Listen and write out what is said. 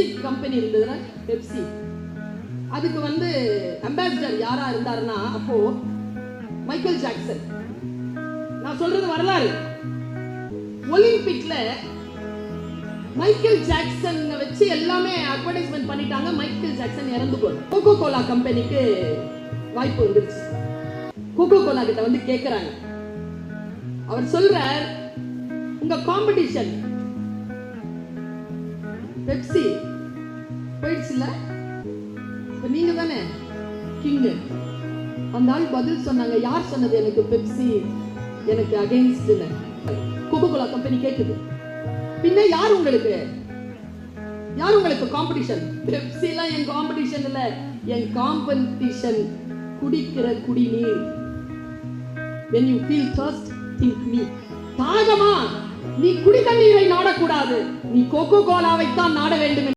Pepsi company இருந்ததுன்னா Pepsi, அதுக்கு வந்து அம்பாசிடர் யாரா இருந்தாருன்னா அப்போ மைக்கேல் ஜாக்சன். நான் சொல்றது வரலாறு. ஒலிம்பிக்ல மைக்கேல் ஜாக்சன் வச்சு எல்லாமே அட்வர்டைஸ்மெண்ட் பண்ணிட்டாங்க. மைக்கேல் ஜாக்சன் இறந்து போனார். கோகோ கோலா கம்பெனிக்கு வாய்ப்பு வந்துருச்சு. கோகோ கோலா கிட்ட வந்து கேக்குறாங்க. அவர் சொல்றார், உங்க காம்படிஷன் பெப்சி போயிடுச்சுல, இப்ப நீங்க தானே கிங். அந்த ஆள் பதில் சொன்னாங்க, யார் சொன்னது எனக்கு பெப்சி எனக்கு அகைன்ஸ்ட்? கோகோ கோலா கம்பெனி கேக்குது, பின்ன யார் உங்களுக்கு காம்படிஷன்? பெப்சி எல்லாம் என் காம்படிஷன் இல்ல, என் காம்படிஷன் குடிக்கிற குடிநீர். when you feel thirst think me. தாகமா நீ குடி தண்ணீரை நாடக்கூடாது, நீ கோகோ கோலாவை தான் நாட வேண்டும்.